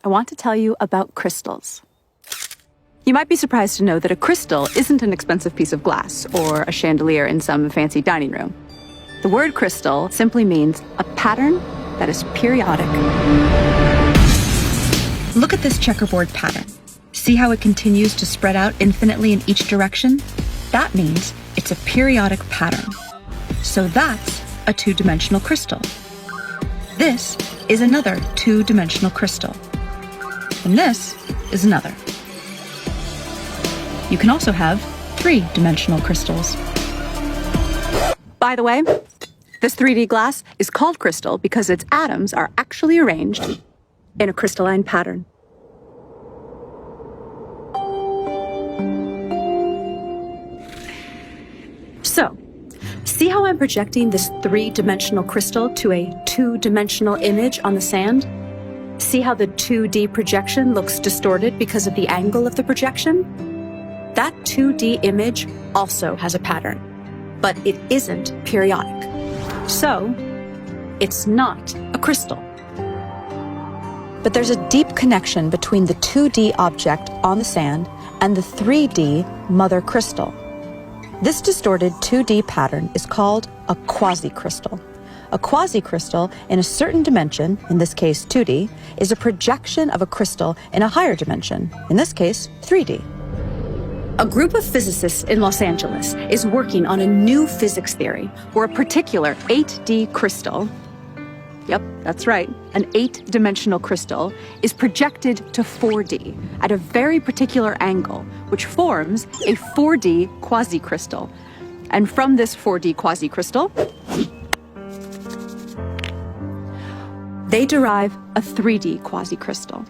I want to tell you about crystals. You might be surprised to know that a crystal isn't an expensive piece of glass or a chandelier in some fancy dining room. The word crystal simply means a pattern that is periodic. Look at this checkerboard pattern. See how it continues to spread out infinitely in each direction? That means it's a periodic pattern. So that's a two-dimensional crystal. This is another two-dimensional crystal. And this is another. You can also have three-dimensional crystals. By the way, this 3D glass is called crystal because its atoms are actually arranged in a crystalline pattern. So, see how I'm projecting this three-dimensional crystal to a two-dimensional image on the sand? See how the 2D projection looks distorted because of the angle of the projection? That 2D image also has a pattern, but it isn't periodic. So, it's not a crystal. But there's a deep connection between the 2D object on the sand and the 3D mother crystal. This distorted 2D pattern is called a quasi-crystal. A quasi-crystal in a certain dimension, in this case 2D, is a projection of a crystal in a higher dimension, in this case 3D. A group of physicists in Los Angeles is working on a new physics theory where a particular 8D crystal, yep, that's right, an 8-dimensional crystal, is projected to 4D at a very particular angle, which forms a 4D quasi-crystal. And from this 4D quasi-crystal, they derive a 3D quasi-crystal,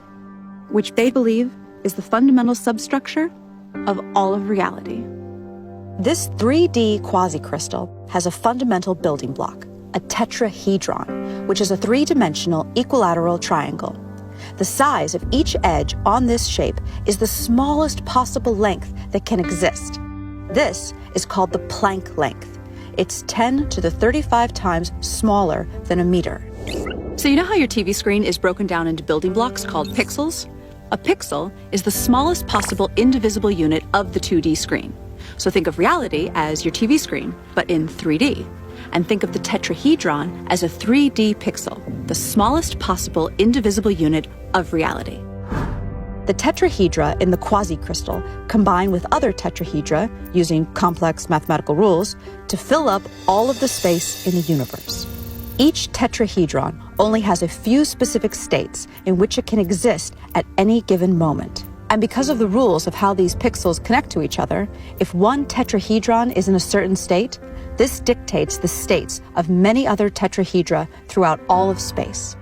which they believe is the fundamental substructure of all of reality. This 3D quasi-crystal has a fundamental building block, a tetrahedron, which is a three-dimensional equilateral triangle. The size of each edge on this shape is the smallest possible length that can exist. This is called the Planck length. It's 10 to the 35 times smaller than a meter. So you know how your TV screen is broken down into building blocks called pixels? A pixel is the smallest possible indivisible unit of the 2D screen. So think of reality as your TV screen, but in 3D. And think of the tetrahedron as a 3D pixel, the smallest possible indivisible unit of reality. The tetrahedra in the quasi-crystal combine with other tetrahedra, using complex mathematical rules, to fill up all of the space in the universe. Each tetrahedron only has a few specific states in which it can exist at any given moment. And because of the rules of how these pixels connect to each other, if one tetrahedron is in a certain state, this dictates the states of many other tetrahedra throughout all of space.